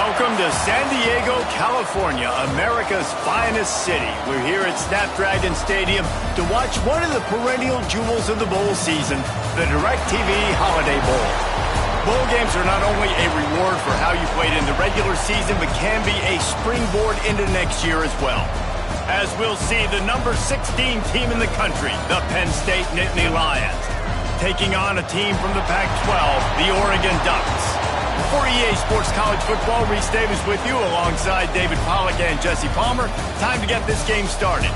Welcome to San Diego, California, America's finest city. We're here at Snapdragon Stadium to watch one of the perennial jewels of the bowl season, the DirecTV Holiday Bowl. Bowl games are not only a reward for how you played in the regular season, but can be a springboard into next year as well. As we'll see, the number 16 team in the country, the Penn State Nittany Lions, taking on a team from the Pac-12, the Oregon Ducks. For EA Sports College Football, Reese Davis with you alongside David Pollack and Jesse Palmer. Time to get this game started.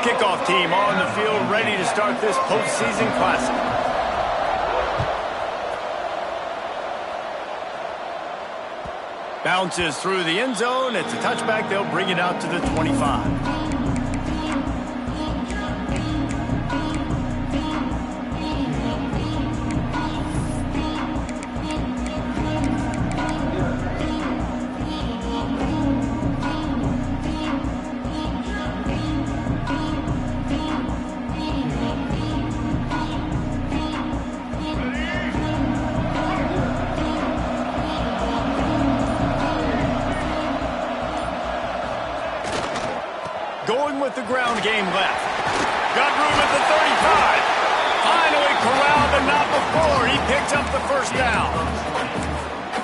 Kickoff team on the field, ready to start this postseason classic. Bounces through the end zone. It's a touchback. They'll bring it out to the 25. Going with the ground game left. Got room at the 35. Finally corralled, but not before. He picks up the first down.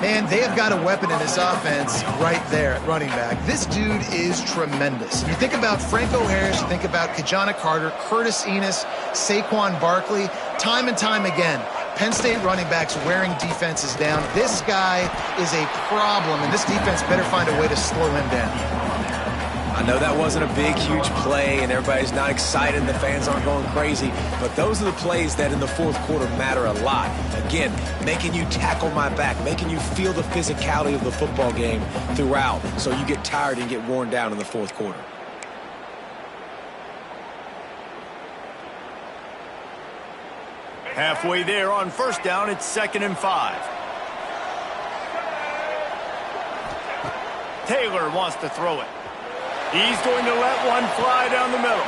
Man, they have got a weapon in this offense right there at running back. This dude is tremendous. You think about Franco Harris, you think about Kajana Carter, Curtis Enos, Saquon Barkley. Time and time again, Penn State running backs wearing defenses down. This guy is a problem, and this defense better find a way to slow him down. I know that wasn't a big, huge play, and everybody's not excited, the fans aren't going crazy, but those are the plays that in the fourth quarter matter a lot. Again, making you tackle my back, making you feel the physicality of the football game throughout, so you get tired and get worn down in the fourth quarter. Halfway there on first down, it's 2nd and 5. Taylor wants to throw it. He's going to let one fly down the middle.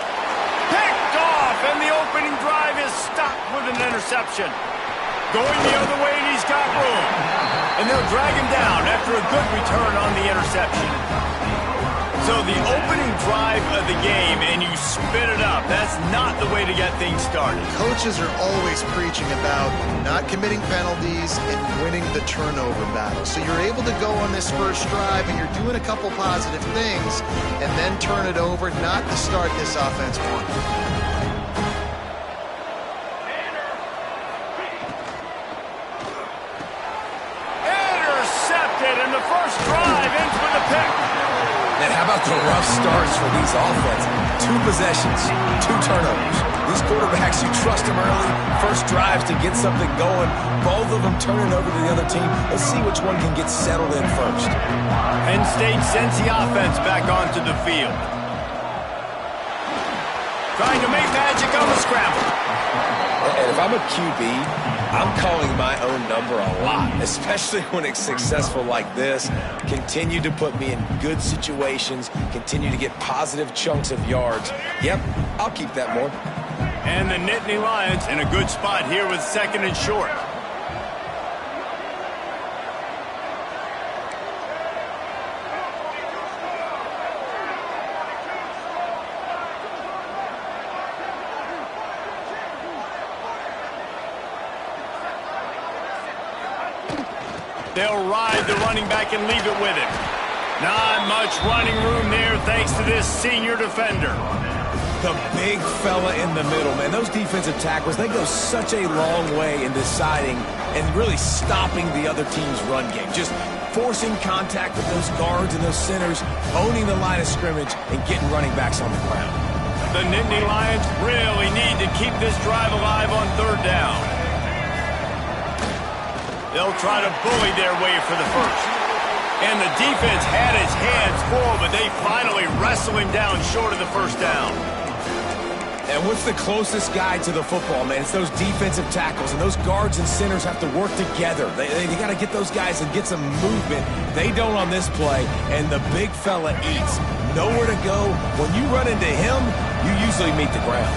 Picked off, and the opening drive is stopped with an interception. Going the other way, and he's got room. And they'll drag him down after a good return on the interception. So the opening drive of the game, and you spit it up. That's not the way to get things started. Coaches are always preaching about not committing penalties and winning the turnover battle. So you're able to go on this first drive, and you're doing a couple positive things, and then turn it over, not to start this offense one. Intercepted, and the first drive ends with a pick. And how about the rough starts for these offenses? 2 possessions, 2 turnovers. These quarterbacks, you trust them early. First drives to get something going. Both of them turn it over to the other team. Let's see which one can get settled in first. Penn State sends the offense back onto the field. Trying to make magic on the scramble. And if I'm a QB, I'm calling my own number a lot, especially when it's successful like this. Continue to put me in good situations, continue to get positive chunks of yards. Yep, I'll keep that more. And the Nittany Lions in a good spot here with 2nd and short. They'll ride the running back and leave it with him. Not much running room there thanks to this senior defender. The big fella in the middle, man. Those defensive tackles, they go such a long way in deciding and really stopping the other team's run game. Just forcing contact with those guards and those centers, owning the line of scrimmage, and getting running backs on the ground. The Nittany Lions really need to keep this drive alive on 3rd down. They'll try to bully their way for the first. And the defense had his hands full, but they finally wrestle him down short of the first down. And what's the closest guy to the football, man? It's those defensive tackles, and those guards and centers have to work together. They got to get those guys and get some movement. They don't on this play, and the big fella eats. Nowhere to go. When you run into him, you usually meet the ground.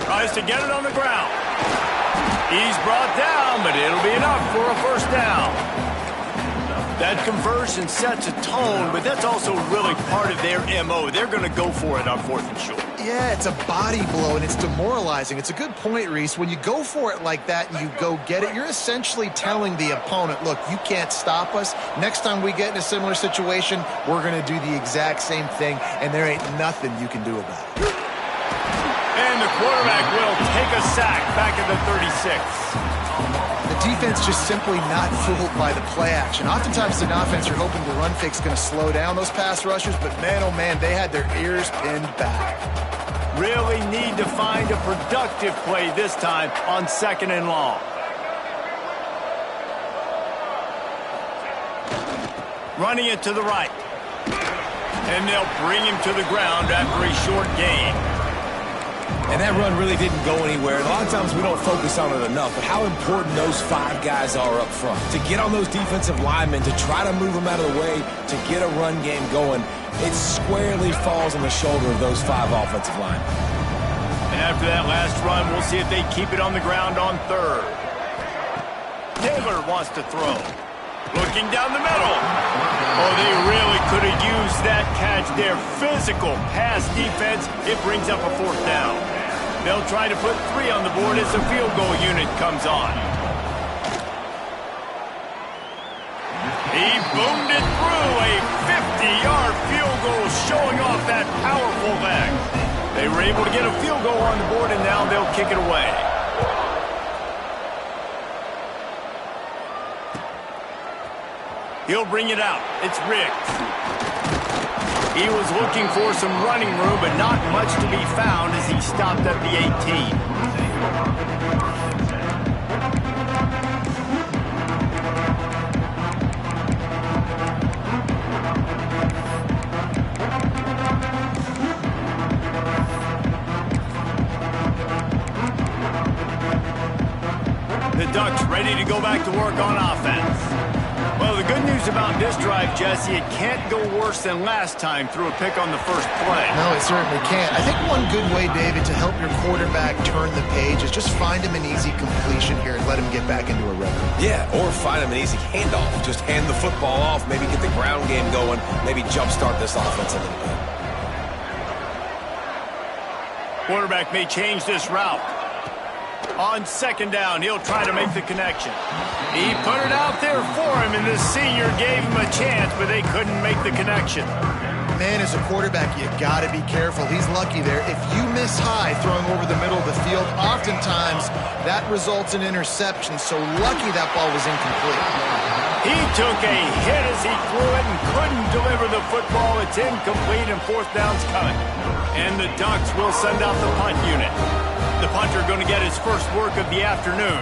Tries to get it on the ground. He's brought down, but it'll be enough for a first down. That conversion sets a tone, but that's also really part of their MO. They're going to go for it on 4th and short. Yeah, it's a body blow, and it's demoralizing. It's a good point, Reese. When you go for it like that and you go get it, you're essentially telling the opponent, look, you can't stop us. Next time we get in a similar situation, we're going to do the exact same thing, and there ain't nothing you can do about it. And the quarterback will take a sack back at the 36. The defense just simply not fooled by the play action. Oftentimes, an offense, you're hoping the run fake is going to slow down those pass rushers, but man, oh man, they had their ears pinned back. Really need to find a productive play this time on 2nd and long. Running it to the right. And they'll bring him to the ground after a short gain. And that run really didn't go anywhere. And a lot of times we don't focus on it enough, but how important those 5 guys are up front. To get on those defensive linemen, to try to move them out of the way, to get a run game going, it squarely falls on the shoulder of those 5 offensive linemen. And after that last run, we'll see if they keep it on the ground on 3rd. Taylor wants to throw. Looking down the middle. Oh, they really could have used that catch there. Physical pass defense. It brings up a 4th down. They'll try to put 3 on the board as the field goal unit comes on. He boomed it through. A 50-yard field goal showing off that powerful leg. They were able to get a field goal on the board, and now they'll kick it away. He'll bring it out. It's Riggs. He was looking for some running room, but not much to be found as he stopped at the 18. The Ducks ready to go back to work on offense. Well, the good news about this drive, Jesse, it can't go worse than last time through a pick on the first play. No, it certainly can't. I think one good way, David, to help your quarterback turn the page is just find him an easy completion here and let him get back into a rhythm. Yeah, or find him an easy handoff. Just hand the football off, maybe get the ground game going, maybe jumpstart this offense a little bit. Quarterback may change this route. On 2nd down, he'll try to make the connection. He put it out there for him, and the senior gave him a chance, but they couldn't make the connection. Man, as a quarterback, you got to be careful. He's lucky there. If you miss high throwing over the middle of the field, oftentimes that results in interception, so lucky that ball was incomplete. He took a hit as he threw it and couldn't deliver the football. It's incomplete, and 4th down's coming. And the Ducks will send out the punt unit. The punter going to get his first work of the afternoon.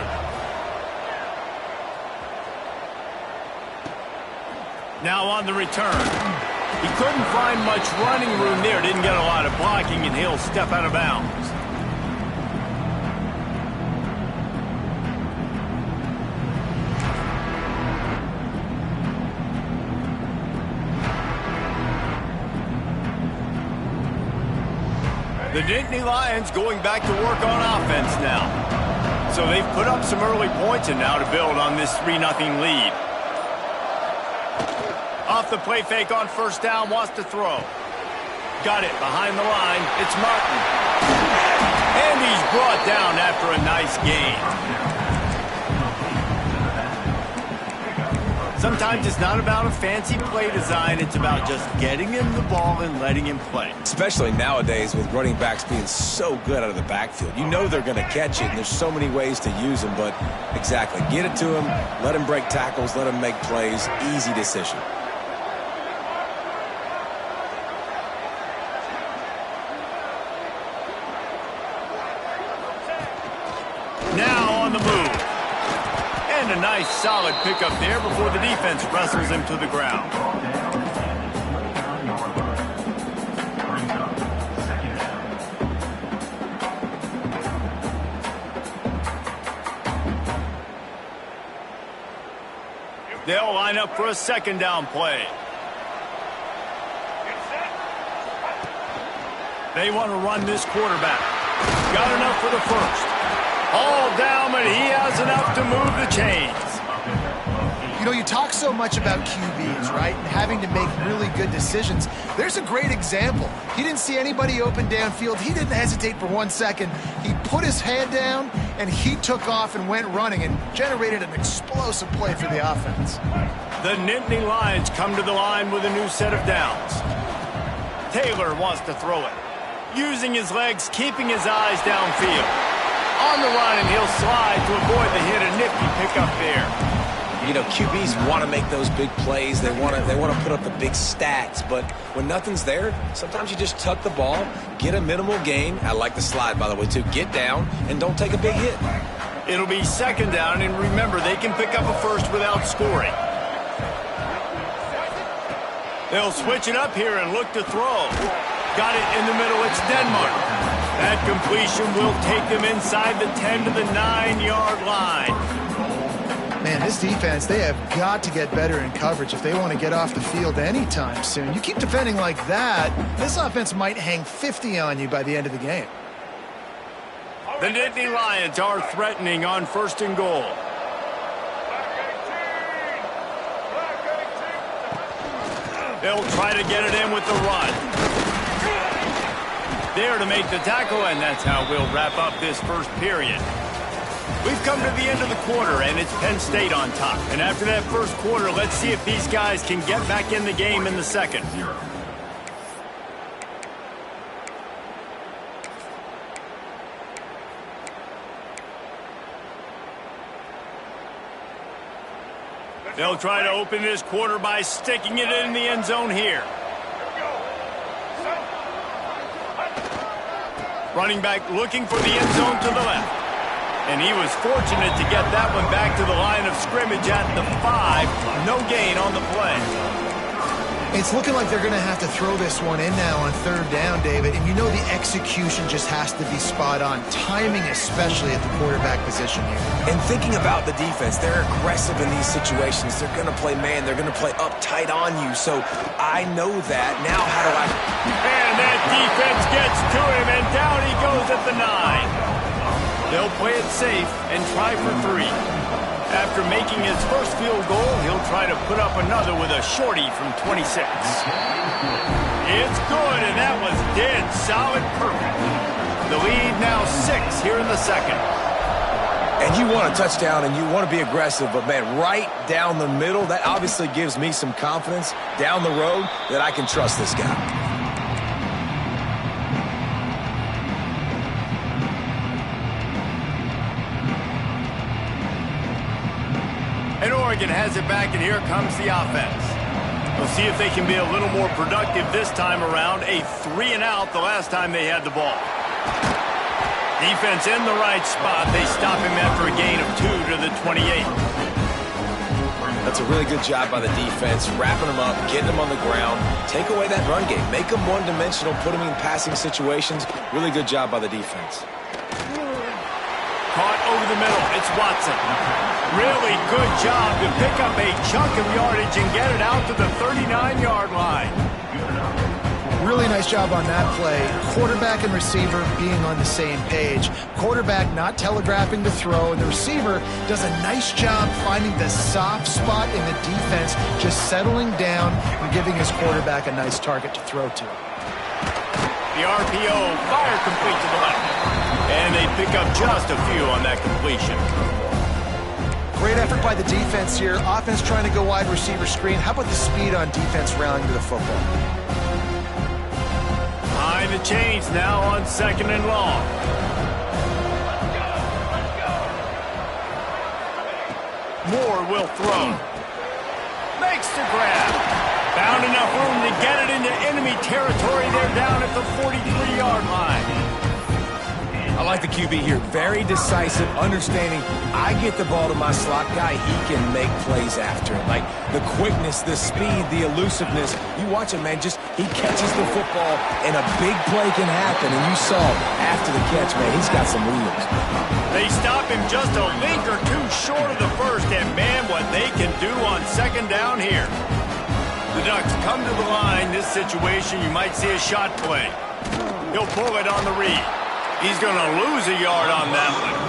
Now on the return. He couldn't find much running room there. Didn't get a lot of blocking, and he'll step out of bounds. The Nittany Lions going back to work on offense now. So they've put up some early points and now to build on this 3-0 lead. Off the play fake on 1st down, wants to throw. Got it behind the line. It's Martin. And he's brought down after a nice gain. Sometimes it's not about a fancy play design. It's about just getting him the ball and letting him play. Especially nowadays with running backs being so good out of the backfield. You know they're going to catch it, and there's so many ways to use them. But exactly, get it to him, let him break tackles, let him make plays. Easy decision. Now on the move. And a nice solid pickup there before the defense wrestles him to the ground. They'll line up for a second down play. They want to run this quarterback. Got enough for the first. All down, but he has enough to move the chains. You know, you talk so much about QBs, right, and having to make really good decisions. There's a great example. He didn't see anybody open downfield. He didn't hesitate for 1 second. He put his head down, and he took off and went running and generated an explosive play for the offense. The Nittany Lions come to the line with a new set of downs. Taylor wants to throw it. Using his legs, keeping his eyes downfield. On the run, and he'll slide to avoid the hit. A nifty pickup there. You know, QBs want to make those big plays. They want to put up the big stats. But when nothing's there, sometimes you just tuck the ball, get a minimal gain. I like the slide, by the way, too. Get down and don't take a big hit. It'll be second down, and remember, they can pick up a first without scoring. They'll switch it up here and look to throw. Got it in the middle. It's Denmark. That completion will take them inside the 10 to the 9-yard line. Man, this defense, they have got to get better in coverage if they want to get off the field anytime soon. You keep defending like that, this offense might hang 50 on you by the end of the game. The Nittany Lions are threatening on 1st and goal. They'll try to get it in with the run. There to make the tackle, and that's how we'll wrap up this first period. We've come to the end of the quarter, and it's Penn State on top. And after that first quarter, let's see if these guys can get back in the game in the second. They'll try to open this quarter by sticking it in the end zone here. Running back looking for the end zone to the left. And he was fortunate to get that one back to the line of scrimmage at the 5. No gain on the play. It's looking like they're going to have to throw this one in now on 3rd down, David. And you know the execution just has to be spot on. Timing especially at the quarterback position here. And thinking about the defense, they're aggressive in these situations. They're going to play man. They're going to play up tight on you. So I know that. Now how do I... And that defense gets to him, and down he goes at the 9. They'll play it safe and try for 3. After making his first field goal, he'll try to put up another with a shorty from 26. It's good, and that was dead solid perfect. The lead now 6 here in the second. And you want a touchdown, and you want to be aggressive, but, man, right down the middle, that obviously gives me some confidence down the road that I can trust this guy. And Oregon has it back, and here comes the offense. We'll see if they can be a little more productive this time around. A 3-and-out the last time they had the ball. Defense in the right spot. They stop him after a gain of 2 to the 28. That's a really good job by the defense, wrapping them up, getting them on the ground. Take away that run game. Make them one-dimensional, put them in passing situations. Really good job by the defense. Caught over the middle. It's Watson. Really good job to pick up a chunk of yardage and get it out to the 39-yard line. Really nice job on that play. Quarterback and receiver being on the same page. Quarterback not telegraphing the throw, and the receiver does a nice job finding the soft spot in the defense, just settling down and giving his quarterback a nice target to throw to. The RPO fire complete to the left. And they pick up just a few on that completion. Great effort by the defense here. Offense trying to go wide receiver screen. How about the speed on defense rallying to the football? Behind the chains now on 2nd and long. Moore will throw. Makes the grab. Found enough room to get it into enemy territory. They're down at the 43-yard line. I like the QB here. Very decisive, understanding I get the ball to my slot guy, he can make plays after it. Like the quickness, the speed, the elusiveness. You watch him, man, just He catches the football, and a big play can happen. And you saw after the catch, man, he's got some wheels. They stop him just a link or two short of the first, and man, what they can do on second down here. The Ducks come to the line. This situation, you might see a shot play. He'll pull it on the read. He's going to lose a yard on that one.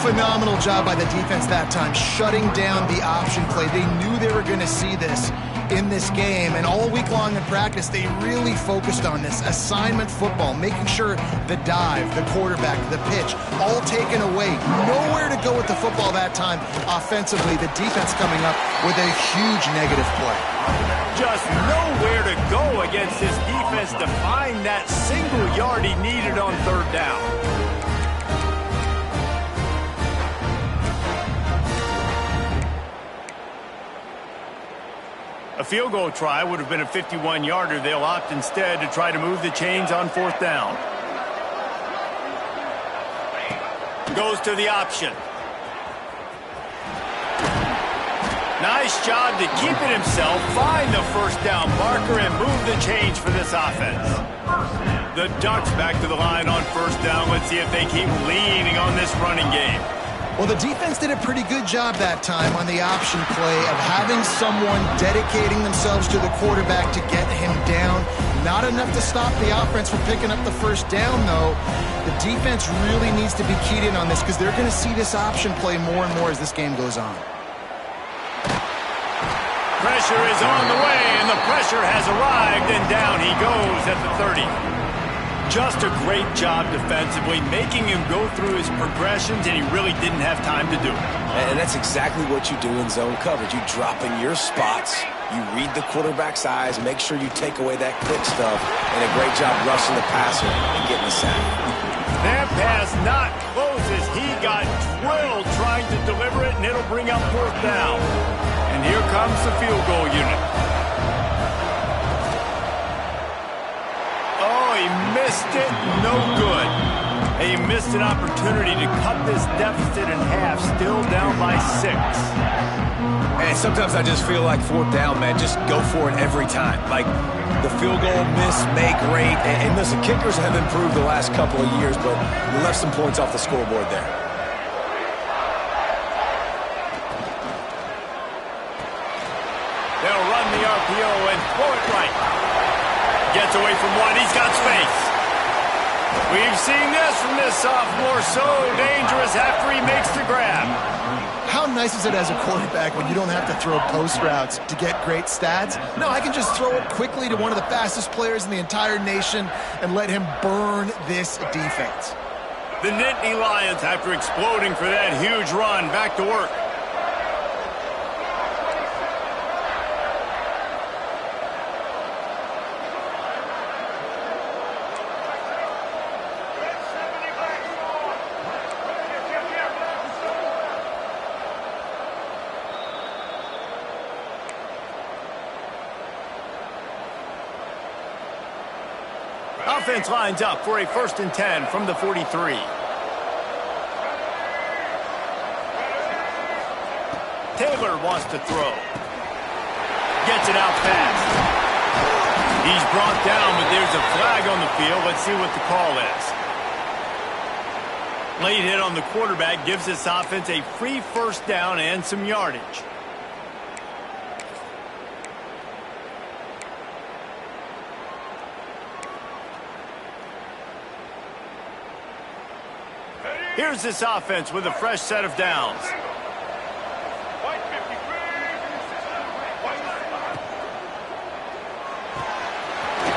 Phenomenal job by the defense that time, shutting down the option play. They knew they were going to see this in this game, and all week long in practice, they really focused on this assignment football, making sure the dive, the quarterback, the pitch, all taken away. Nowhere to go with the football that time offensively. The defense coming up with a huge negative play. Just nowhere to go against this defense to find that single yard he needed on third down. A field goal try would have been a 51-yarder. They'll opt instead to try to move the chains on fourth down. Goes to the option. Nice job to keep it himself, find the first down marker, and move the chains for this offense. The Ducks back to the line on first down. Let's see if they keep leaning on this running game. Well, the defense did a pretty good job that time on the option play of having someone dedicating themselves to the quarterback to get him down. Not enough to stop the offense from picking up the first down, though. The defense really needs to be keyed in on this because they're going to see this option play more and more as this game goes on. Pressure is on the way, and the pressure has arrived, and down he goes at the 30. Just a great job defensively, making him go through his progressions, and he really didn't have time to do it. And that's exactly what you do in zone coverage. You drop in your spots, you read the quarterback's eyes, make sure you take away that quick stuff, and a great job rushing the passer and getting the sack. That pass not close as he got drilled trying to deliver it, and it'll bring up fourth down. And here comes the field goal unit. He missed it, no good. He missed an opportunity to cut this deficit in half, still down by 6. And sometimes I just feel like fourth down, man, just go for it every time. Like the field goal miss, make great. And listen, kickers have improved the last couple of years, but you left some points off the scoreboard there. They'll run the RPO and throw it right. Gets away from one. He's got space. We've seen this from this sophomore. So dangerous after he makes the grab. How nice is it as a quarterback when you don't have to throw post routes to get great stats? No, I can just throw it quickly to one of the fastest players in the entire nation and let him burn this defense. The Nittany Lions, after exploding for that huge run, back to work. Offense lines up for a 1st and 10 from the 43. Taylor wants to throw. Gets it out fast. He's brought down, but there's a flag on the field. Let's see what the call is. Late hit on the quarterback gives this offense a free first down and some yardage. Here's this offense with a fresh set of downs.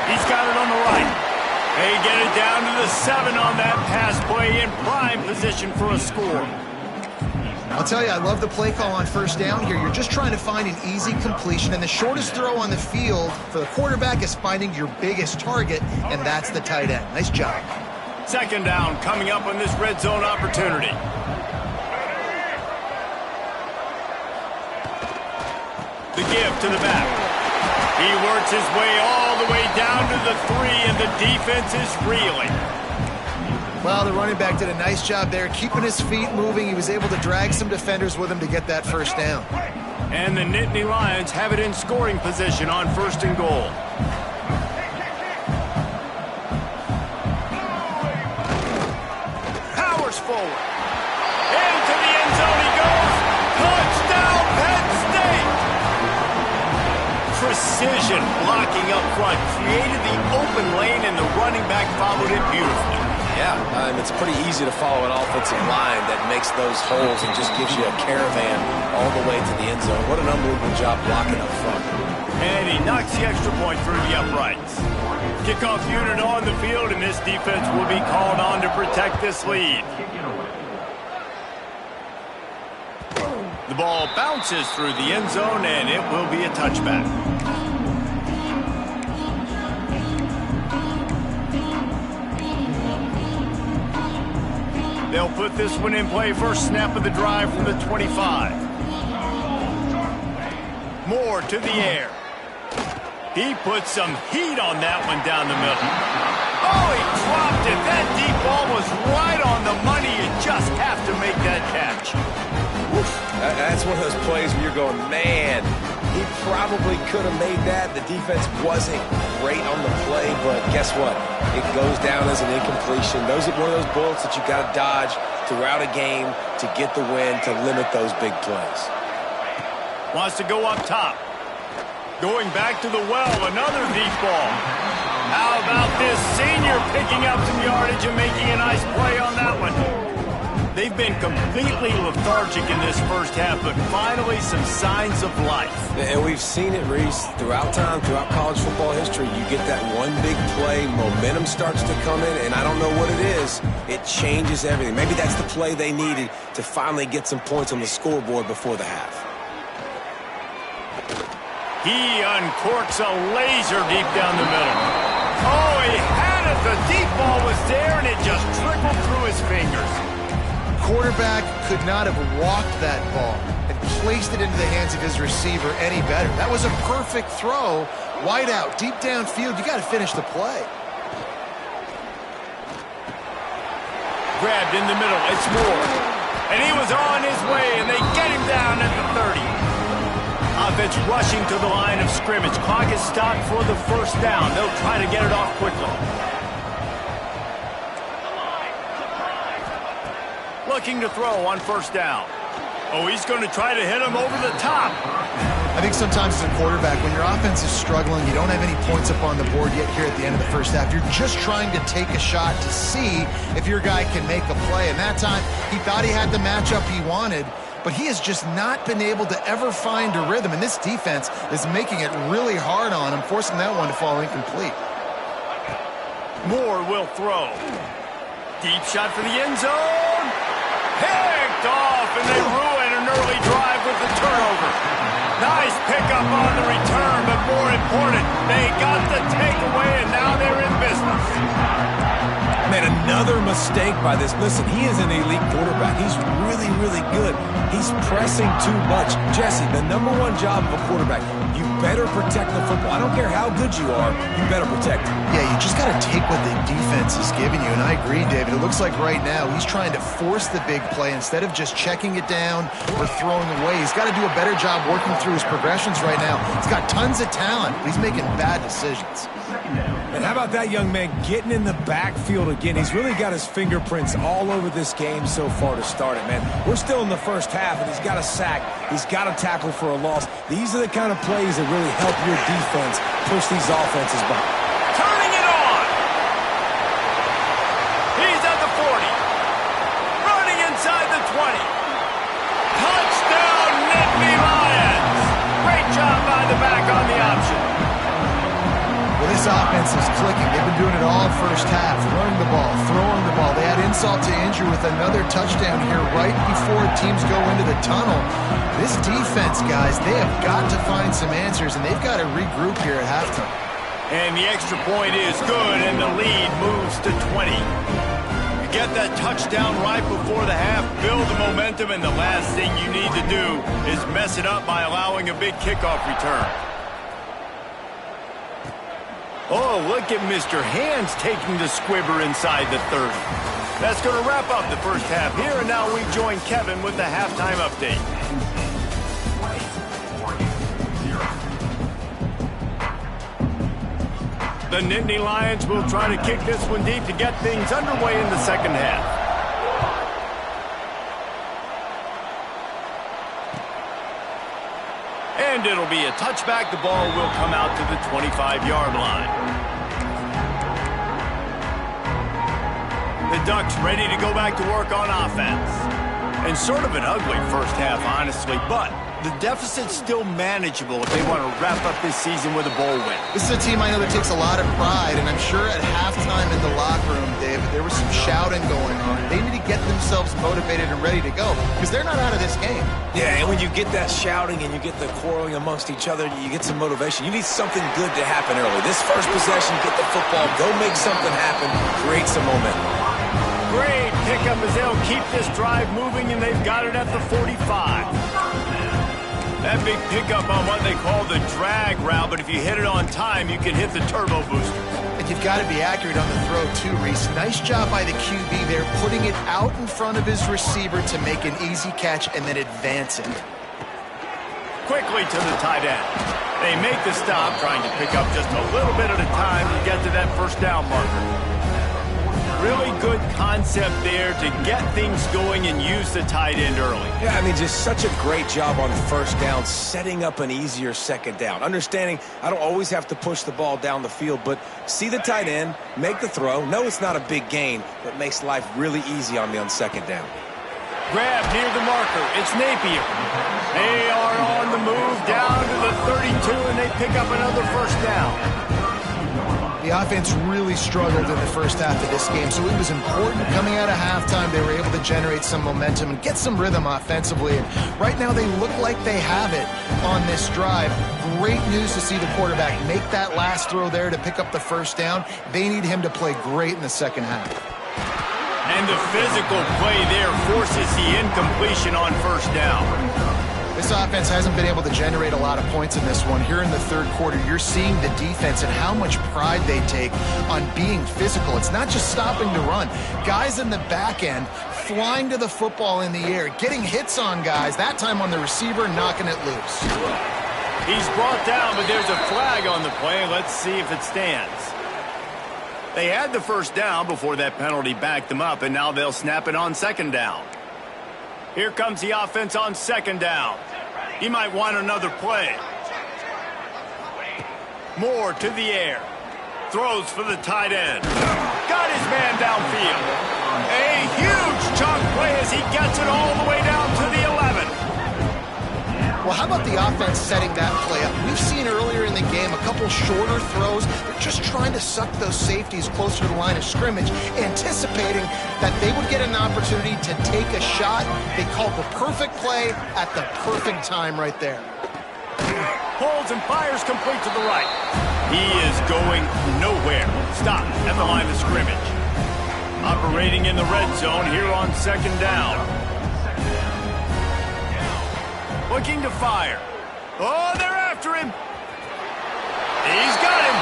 He's got it on the right. They get it down to the 7 on that pass play, in prime position for a score. I'll tell you, I love the play call on first down here. You're just trying to find an easy completion, and the shortest throw on the field for the quarterback is finding your biggest target, and that's the tight end. Nice job. Second down coming up on this red zone opportunity. The give to the back. He works his way all the way down to the 3, and the defense is reeling. Well, the running back did a nice job there, keeping his feet moving. He was able to drag some defenders with him to get that first down. And the Nittany Lions have it in scoring position on 1st and goal. forward. Into the end zone he goes. Touchdown, Penn State! Precision blocking up front created the open lane, and the running back followed it beautifully. Yeah, it's pretty easy to follow an offensive line that makes those holes and just gives you a caravan all the way to the end zone. What an unbelievable job blocking up front. And he knocks the extra point through the uprights. Kickoff unit on the field, and this defense will be called on to protect this lead. The ball bounces through the end zone, and it will be a touchback. They'll put this one in play. First snap of the drive from the 25. Moore to the air. He put some heat on that one down the middle. Oh, he dropped it. That deep ball was right on the money. You just have to make that catch. That's one of those plays where you're going, man, he probably could have made that. The defense wasn't great on the play, but guess what? It goes down as an incompletion. Those are one of those bullets that you got to dodge throughout a game to get the win, to limit those big plays. Wants to go up top. Going back to the well, another deep ball. How about this senior picking up some yardage and making a nice play on that one? They've been completely lethargic in this first half, but finally some signs of life. And we've seen it, Reese, throughout time, throughout college football history. You get that one big play, momentum starts to come in, and I don't know what it is. It changes everything. Maybe that's the play they needed to finally get some points on the scoreboard before the half. He uncorks a laser deep down the middle. Oh, he had it. The deep ball was there, and it just trickled through his fingers. Quarterback could not have walked that ball and placed it into the hands of his receiver any better. That was a perfect throw. Wide out, deep downfield. You got to finish the play. Grabbed in the middle. It's Moore. And he was on his way, and they get him down at the 30. Offense rushing to the line of scrimmage. Clock is stopped for the first down. They'll try to get it off quickly. Looking to throw on first down. Oh, he's going to try to hit him over the top. I think sometimes as a quarterback, when your offense is struggling, you don't have any points up on the board yet here at the end of the first half. You're just trying to take a shot to see if your guy can make a play. And that time, he thought he had the matchup he wanted, but he has just not been able to ever find a rhythm. And this defense is making it really hard on him, forcing that one to fall incomplete. Moore will throw. Deep shot for the end zone. Picked off, and they ruin an early drive with the turnover. Nice pickup on the return, but more important, they got the takeaway, and now they're in business. Man, another mistake by this. Listen, he is an elite quarterback. He's really, really good. He's pressing too much. Jesse, the number one job of a quarterback, you better protect the football. I don't care how good you are, you better protect it. Yeah, you just got to take what the defense is giving you, and I agree, David. It looks like right now he's trying to force the big play instead of just checking it down or throwing away. He's got to do a better job working through his progressions right now. He's got tons of talent, but he's making bad decisions. And how about that young man getting in the backfield again? He's really got his fingerprints all over this game so far to start it, man. We're still in the first half, and he's got a sack. He's got a tackle for a loss. These are the kind of plays that really help your defense push these offenses back. Turning it on. He's at the 40. Running inside the 20. Touchdown, Nittany Lions. Great job by the back on the option. Well, this offense is clicking. They've been doing it all first half, running the ball, throwing the ball. They add insult to injury with another touchdown here right before teams go into the tunnel. This defense, guys, they have got to find some answers, and they've got to regroup here at halftime. And the extra point is good, and the lead moves to 20. You get that touchdown right before the half, build the momentum, and the last thing you need to do is mess it up by allowing a big kickoff return. Oh, look at Mr. Hands taking the squibber inside the 30. That's going to wrap up the first half here, and now we join Kevin with the halftime update. The Nittany Lions will try to kick this one deep to get things underway in the second half. And it'll be a touchback. The ball will come out to the 25-yard line. The Ducks ready to go back to work on offense. And sort of an ugly first half, honestly, but the deficit's still manageable if they want to wrap up this season with a bowl win. This is a team I know that takes a lot of pride, and I'm sure at halftime in the locker room, David, there was some shouting going on. They need to get themselves motivated and ready to go because they're not out of this game. Yeah, and when you get that shouting and you get the quarreling amongst each other, you get some motivation. You need something good to happen early. This first possession, get the football, go make something happen, create some momentum. Great pickup as they'll keep this drive moving, and they've got it at the 45. That big pickup on what they call the drag route, but if you hit it on time, you can hit the turbo booster. And you've got to be accurate on the throw, too, Reese. Nice job by the QB there, putting it out in front of his receiver to make an easy catch and then advance it. Quickly to the tight end. They make the stop, trying to pick up just a little bit at a time to get to that first down marker. Really good concept there to get things going and use the tight end early. Yeah, I mean, just such a great job on first down, setting up an easier second down. Understanding I don't always have to push the ball down the field, but see the tight end, make the throw. No, it's not a big gain, but makes life really easy on me on second down. Grab near the marker. It's Napier. They are on the move down to the 32, and they pick up another first down. The offense really struggled in the first half of this game, so it was important coming out of halftime they were able to generate some momentum and get some rhythm offensively. And right now they look like they have it on this drive. Great news to see the quarterback make that last throw there to pick up the first down. They need him to play great in the second half. And the physical play there forces the incompletion on first down. This offense hasn't been able to generate a lot of points in this one. Here in the third quarter, you're seeing the defense and how much pride they take on being physical. It's not just stopping to run. Guys in the back end flying to the football in the air, getting hits on guys, that time on the receiver, knocking it loose. He's brought down, but there's a flag on the play. Let's see if it stands. They had the first down before that penalty backed them up, and now they'll snap it on second down. Here comes the offense on second down. He might want another play. Moore to the air. Throws for the tight end. Got his man downfield. A huge chunk play as he gets it all the way down to the 11. Well, how about the offense setting that play up? We've seen earlier in the game a couple shorter throws. They're just trying to suck those safeties closer to the line of scrimmage, anticipating that they would get an opportunity to take a shot. They called the perfect play at the perfect time right there. Holds and fires complete to the right. He is going nowhere. Stop at the line of scrimmage. Operating in the red zone here on second down. Looking to fire. Oh, they're after him. He's got him.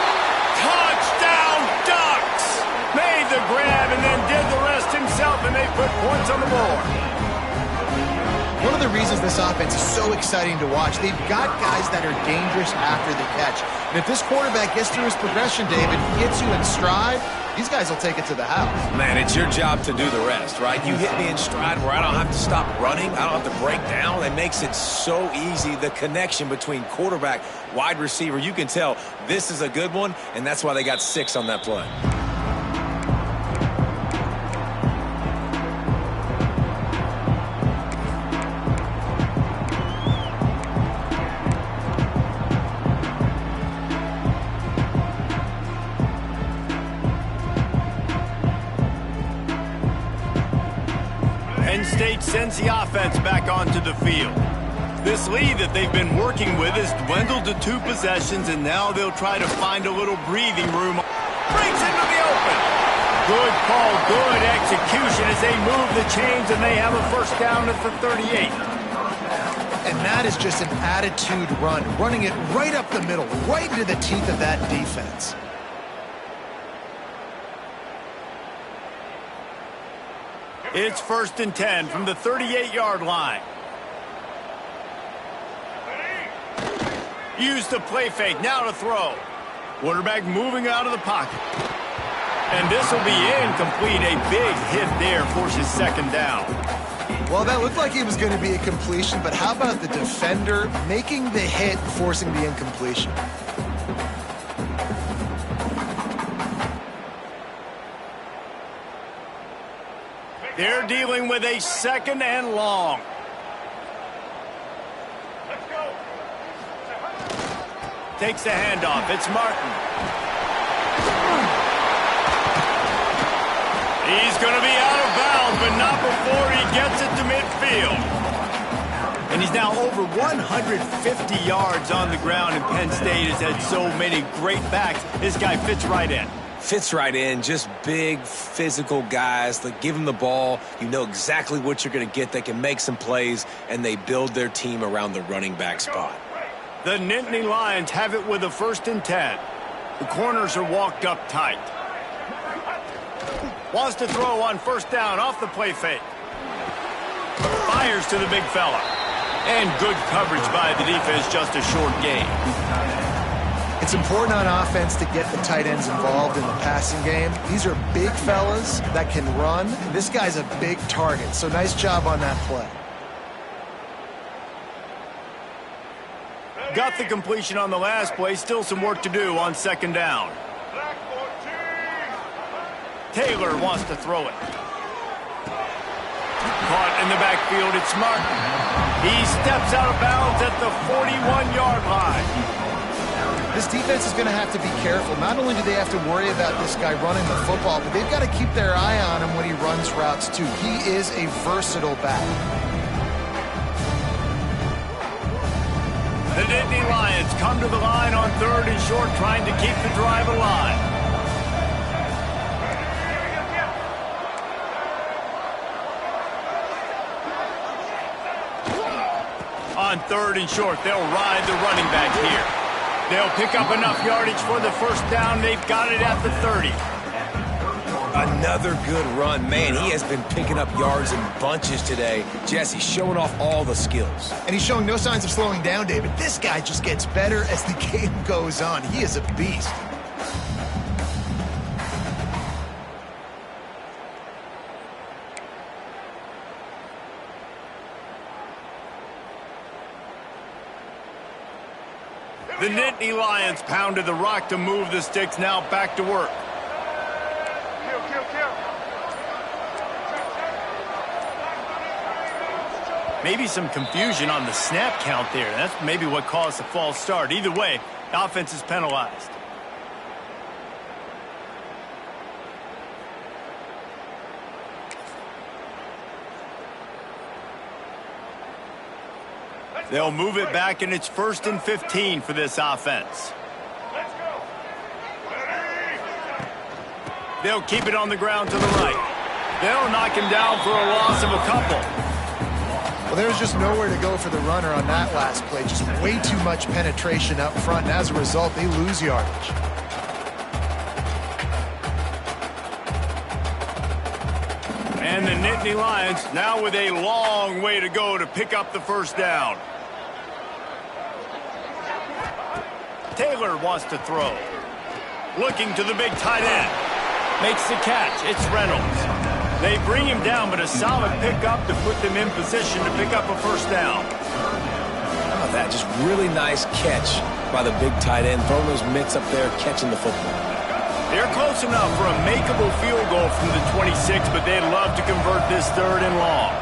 Touchdown, Ducks. Made the grab and then did the rest himself, and they put points on the board. One of the reasons this offense is so exciting to watch, they've got guys that are dangerous after the catch. And if this quarterback gets through his progression, David, gets you in stride, these guys will take it to the house. Man, it's your job to do the rest, right? You hit me in stride where I don't have to stop running. I don't have to break down. It makes it so easy, the connection between quarterback, wide receiver. You can tell this is a good one, and that's why they got 6 on that play. Penn State sends the offense back onto the field. This lead that they've been working with has dwindled to 2 possessions, and now they'll try to find a little breathing room. Brings into the open. Good call, good execution as they move the chains, and they have a first down at the 38. And that is just an attitude run, running it right up the middle, right into the teeth of that defense. It's 1st and 10 from the 38-yard line. Use the play fake, now to throw. Quarterback moving out of the pocket. And this will be incomplete. A big hit there forces second down. Well, that looked like it was going to be a completion, but how about the defender making the hit, forcing the incompletion? They're dealing with a 2nd and long. Takes the handoff. It's Martin. He's going to be out of bounds, but not before he gets it to midfield. And he's now over 150 yards on the ground, and Penn State has had so many great backs. This guy fits right in. Fits right in. Just big, physical guys that give him the ball. You know exactly what you're going to get. They can make some plays, and they build their team around the running back spot. The Nittany Lions have it with a 1st and 10. The corners are walked up tight. Wants to throw on 1st down off the play fake. Fires to the big fella. And good coverage by the defense, just a short gain. It's important on offense to get the tight ends involved in the passing game. These are big fellas that can run. This guy's a big target, so nice job on that play. Got the completion on the last play. Still some work to do on 2nd down. Taylor wants to throw it. Caught in the backfield. It's Martin. He steps out of bounds at the 41-yard line. This defense is going to have to be careful. Not only do they have to worry about this guy running the football, but they've got to keep their eye on him when he runs routes too. He is a versatile back. The Nittany Lions come to the line on 3rd and short, trying to keep the drive alive. On 3rd and short, they'll ride the running back here. They'll pick up enough yardage for the 1st down. They've got it at the 30. Another good run. Man, he has been picking up yards in bunches today. Jesse showing off all the skills. And he's showing no signs of slowing down, David. This guy just gets better as the game goes on. He is a beast. The Nittany Lions pounded the rock to move the sticks. Now back to work. Maybe some confusion on the snap count there. That's maybe what caused the false start. Either way, the offense is penalized. They'll move it back, and it's 1st and 15 for this offense. They'll keep it on the ground to the right. They'll knock him down for a loss of a couple. Well, there's just nowhere to go for the runner on that last play. Just way too much penetration up front, and as a result, they lose yardage. And the Nittany Lions now with a long way to go to pick up the 1st down. Taylor wants to throw. Looking to the big tight end. Makes the catch. It's Reynolds. They bring him down, but a solid pickup to put them in position to pick up a 1st down. How about that? Just really nice catch by the big tight end. Throwing those mitts up there, catching the football. They're close enough for a makeable field goal from the 26, but they'd love to convert this 3rd and long.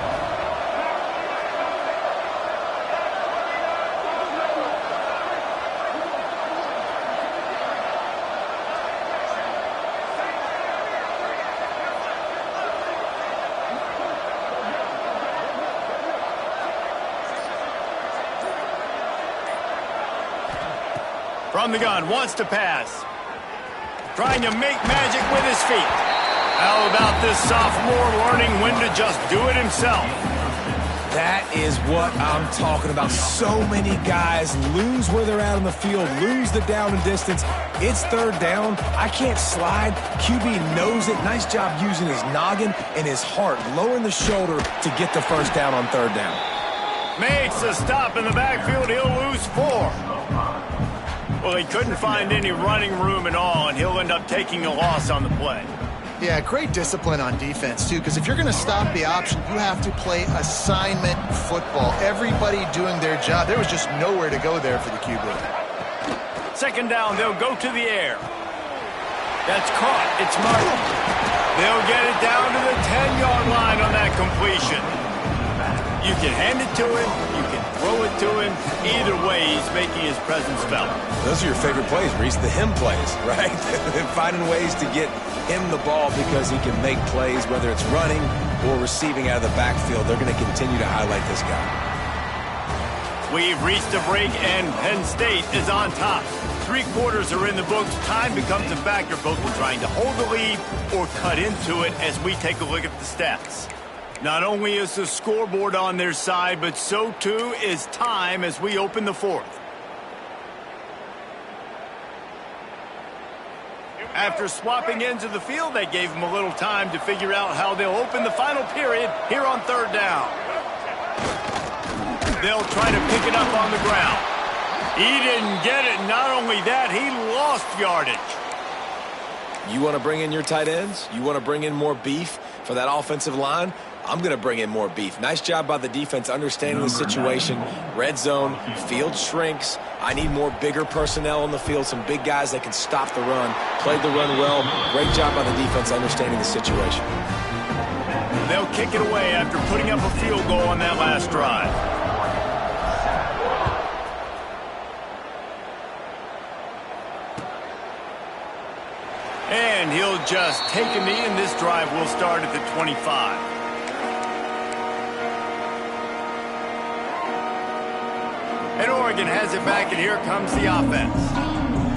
From the gun, wants to pass. Trying to make magic with his feet. How about this sophomore learning when to just do it himself? That is what I'm talking about. So many guys lose where they're at on the field, lose the down and distance. It's 3rd down. I can't slide. QB knows it. Nice job using his noggin and his heart, lowering the shoulder to get the 1st down on 3rd down. Makes a stop in the backfield. He'll lose 4. Well, he couldn't find any running room at all, and he'll end up taking a loss on the play. Yeah, great discipline on defense, too, because if you're going to stop the option, you have to play assignment football. Everybody doing their job. There was just nowhere to go there for the QB. Second down, they'll go to the air. That's caught. It's Martin. They'll get it down to the 10-yard line on that completion. You can hand it to him. You can throw it to him. Either way, he's making his presence felt. Those are your favorite plays, Reese, the him plays, right? Finding ways to get him the ball because he can make plays, whether it's running or receiving out of the backfield. They're going to continue to highlight this guy. We've reached a break, and Penn State is on top. 3 quarters are in the books. Time becomes a factor, both in trying to hold the lead or cut into it as we take a look at the stats. Not only is the scoreboard on their side, but so too is time as we open the 4th. After swapping ends of the field, they gave them a little time to figure out how they'll open the final period here on 3rd down. They'll try to pick it up on the ground. He didn't get it. Not only that, he lost yardage. You want to bring in your tight ends? You want to bring in more beef for that offensive line? I'm going to bring in more beef. Nice job by the defense understanding the situation. Red zone, field shrinks. I need more bigger personnel on the field, some big guys that can stop the run. Played the run well. Great job by the defense understanding the situation. They'll kick it away after putting up a field goal on that last drive. And he'll just take a knee, and this drive will start at the 25. And Oregon has it back, and here comes the offense.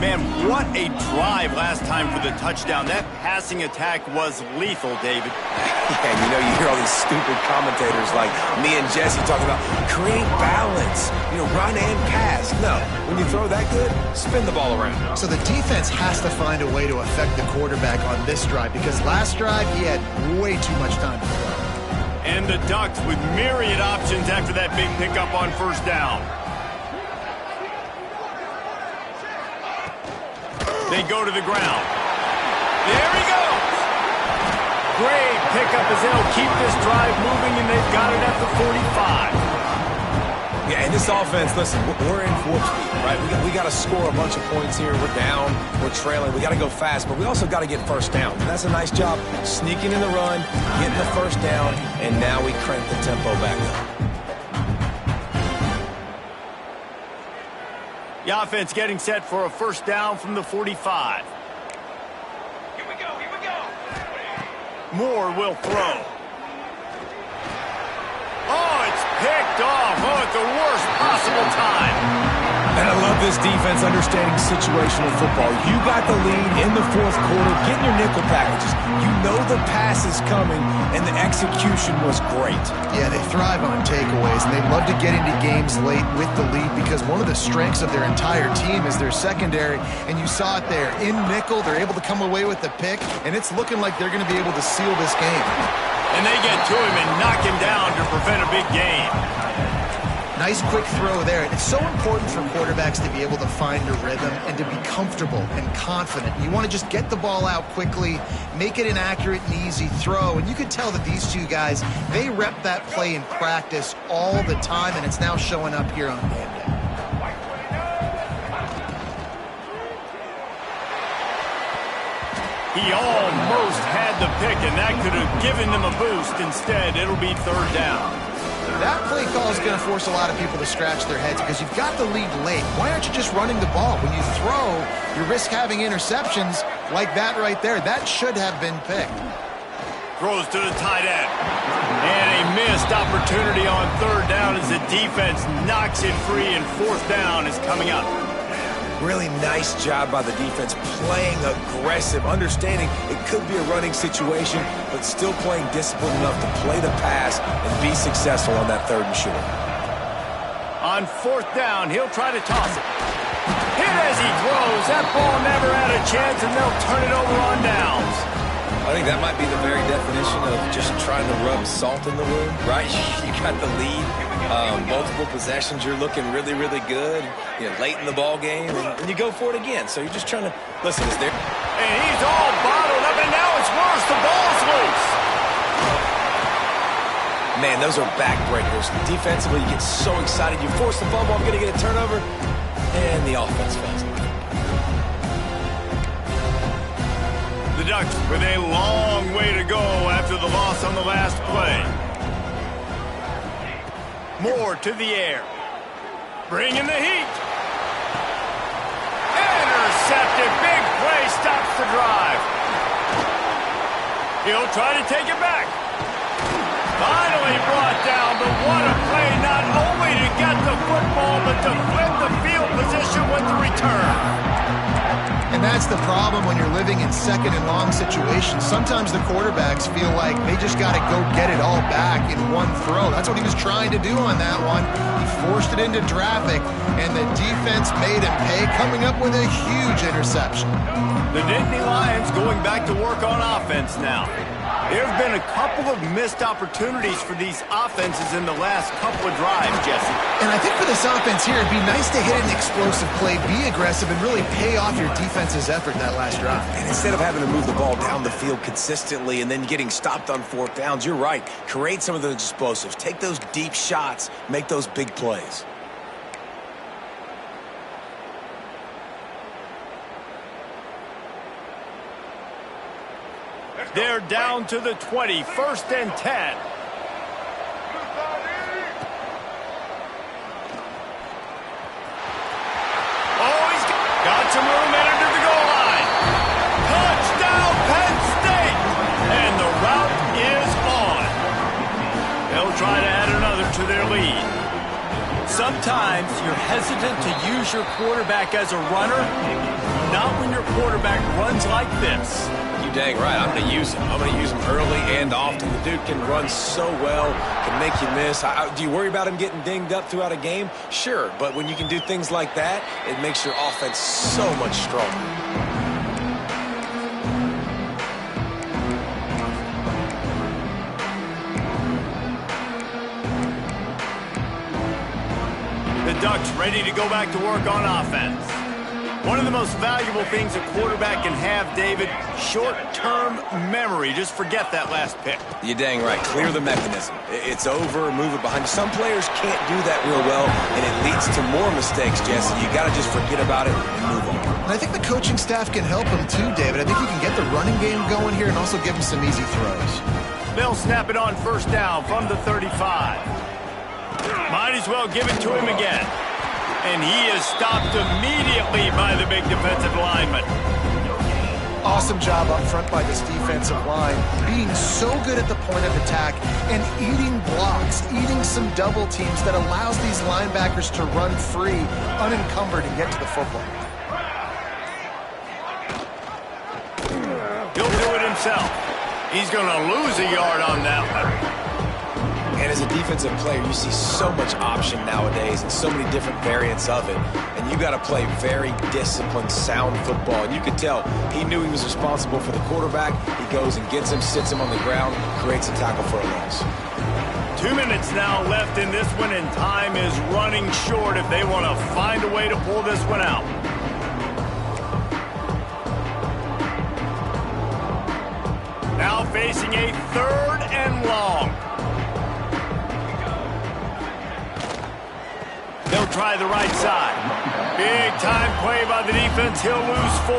Man, what a drive last time for the touchdown. That passing attack was lethal, David. And you hear all these stupid commentators like me and Jesse talking about create balance, run and pass. No, when you throw that good, spin the ball around. So the defense has to find a way to affect the quarterback on this drive because last drive he had way too much time to throw. And the Ducks with myriad options after that big pickup on 1st down. They go to the ground. There he goes. Great pickup as they'll keep this drive moving, and they've got it at the 45. Yeah, and this offense, listen, we're in warp speed, right? We got to score a bunch of points here. We're down. We're trailing. We got to go fast, but we also got to get 1st down. And that's a nice job sneaking in the run, getting the 1st down, and now we crank the tempo back up. The offense getting set for a 1st down from the 45. Here we go. Moore will throw. Oh, it's picked off. Oh, at the worst possible time. And I love this defense understanding situational football. You got the lead in the 4th quarter, getting your nickel packages. You know the pass is coming, and the execution was great. Yeah, they thrive on takeaways, and they love to get into games late with the lead because one of the strengths of their entire team is their secondary, and you saw it there. In nickel, they're able to come away with the pick, and it's looking like they're going to be able to seal this game. And they get to him and knock him down to prevent a big gain. Nice quick throw there. It's so important for quarterbacks to be able to find a rhythm and to be comfortable and confident. You want to just get the ball out quickly, make it an accurate and easy throw. And you can tell that these two guys, they rep that play in practice all the time, and it's now showing up here on game day. He almost had the pick, and that could have given them a boost. Instead, it'll be 3rd down. That play call is going to force a lot of people to scratch their heads because you've got the lead late. Why aren't you just running the ball? When you throw, you risk having interceptions like that right there. That should have been picked. Throws to the tight end. And a missed opportunity on 3rd down as the defense knocks it free, and 4th down is coming up. Really nice job by the defense, playing aggressive, understanding it could be a running situation, but still playing disciplined enough to play the pass and be successful on that 3rd and short. On 4th down, he'll try to toss it. Hit as he throws. That ball never had a chance, and they'll turn it over on downs. I think that might be the very definition of just trying to rub salt in the wound, right? You got the lead, multiple possessions, you're looking really, really good, late in the ball game, and you go for it again. So you're just trying to, listen, is there... And he's all bottled up, and now it's worse. The ball's loose. Man, those are backbreakers. Defensively, you get so excited. You force the fumble, I'm going to get a turnover, and the offense falls away. The Ducks with a long way to go after the loss on the last play. Moore to the air. Bringing the heat. Intercepted. Big play stops the drive. He'll try to take it back. Finally brought down, but what a play, not only to get the football, but to flip the field position with the return. And that's the problem when you're living in second and long situations. Sometimes the quarterbacks feel like they just got to go get it all back in one throw. That's what he was trying to do on that one. He forced it into traffic, and the defense made him pay, coming up with a huge interception. The Nittany Lions going back to work on offense now. There have been a couple of missed opportunities for these offenses in the last couple of drives, Jesse. And I think for this offense here, it'd be nice to hit an explosive play, be aggressive, and really pay off your defense's effort in that last drive. And instead of having to move the ball down the field consistently and then getting stopped on fourth downs, you're right. Create some of those explosives. Take those deep shots. Make those big plays. They're down to the 20, 1st and 10. Oh, he's got some room entered to the goal line. Touchdown, Penn State! And the route is on. They'll try to add another to their lead. Sometimes you're hesitant to use your quarterback as a runner, not when your quarterback runs like this. You dang right. I'm going to use him. I'm going to use him early and often. The dude can run so well, can make you miss. Do you worry about him getting dinged up throughout a game? Sure, but when you can do things like that, it makes your offense so much stronger. The Ducks ready to go back to work on offense. One of the most valuable things a quarterback can have, David, short-term memory. Just forget that last pick. You're dang right. Clear the mechanism. It's over, move it behind you. Some players can't do that real well, and it leads to more mistakes, Jesse. You got to just forget about it and move on. And I think the coaching staff can help him too, David. I think you can get the running game going here and also give him some easy throws. They'll snap it on 1st down from the 35. Might as well give it to him again. And he is stopped immediately by the big defensive lineman. Awesome job up front by this defensive line, being so good at the point of attack and eating blocks, eating some double teams that allows these linebackers to run free, unencumbered, and get to the football. He'll do it himself. He's going to lose a yard on that one. And as a defensive player, you see so much option nowadays and so many different variants of it. And you got to play very disciplined, sound football. And you could tell he knew he was responsible for the quarterback. He goes and gets him, sits him on the ground, creates a tackle for a loss. 2 minutes now left in this one, and time is running short if they want to find a way to pull this one out. Now facing a 3rd and long. They'll try the right side. Big time play by the defense. He'll lose 4.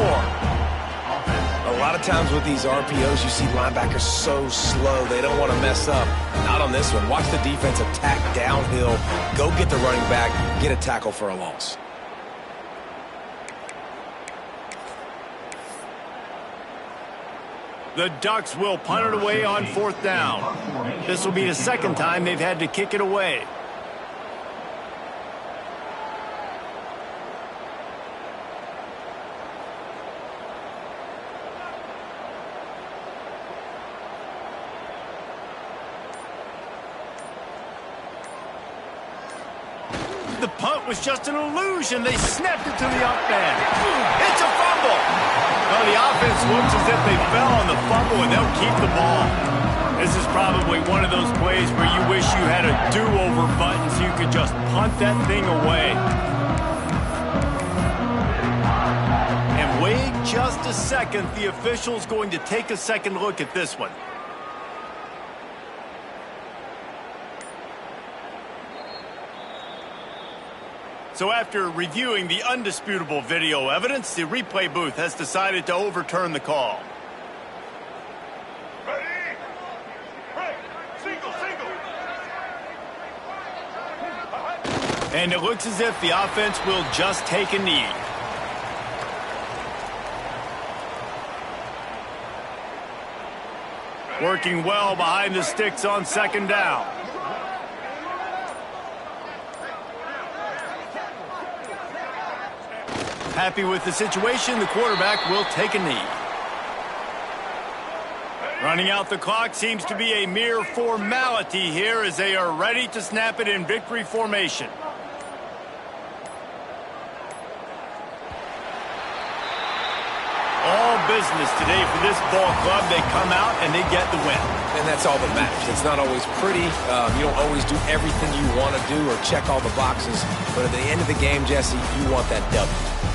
A lot of times with these RPOs, you see linebackers so slow, they don't want to mess up. Not on this one. Watch the defense attack downhill, go get the running back, get a tackle for a loss. The Ducks will punt it away on 4th down. This will be the 2nd time they've had to kick it away. The punt was just an illusion. They snapped it to the up end. It's a fumble. Well, the offense looks as if they fell on the fumble, and they'll keep the ball. This is probably one of those plays where you wish you had a do-over button so you could just punt that thing away. And Wade just a second. The official's going to take a second look at this one. So after reviewing the undisputable video evidence, the replay booth has decided to overturn the call. Ready? Break. Single, single. And it looks as if the offense will just take a knee. Working well behind the sticks on second down. Happy with the situation, the quarterback will take a knee. Running out the clock seems to be a mere formality here as they are ready to snap it in victory formation. All business today for this ball club. They come out and they get the win. And that's all that matters. It's not always pretty. You don't always do everything you want to do or check all the boxes. But at the end of the game, Jesse, you want that W.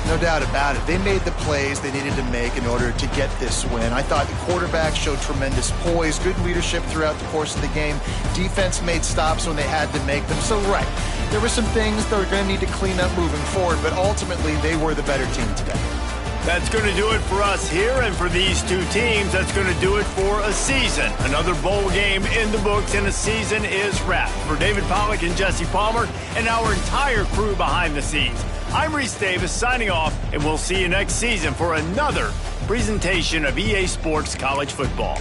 No doubt about it. They made the plays they needed to make in order to get this win. I thought the quarterback showed tremendous poise, good leadership throughout the course of the game. Defense made stops when they had to make them. So, right, there were some things they were going to need to clean up moving forward, but ultimately they were the better team today. That's going to do it for us here, and for these two teams, that's going to do it for a season. Another bowl game in the books, and a season is wrapped. For David Pollack and Jesse Palmer and our entire crew behind the scenes, I'm Reese Davis signing off, and we'll see you next season for another presentation of EA Sports College Football.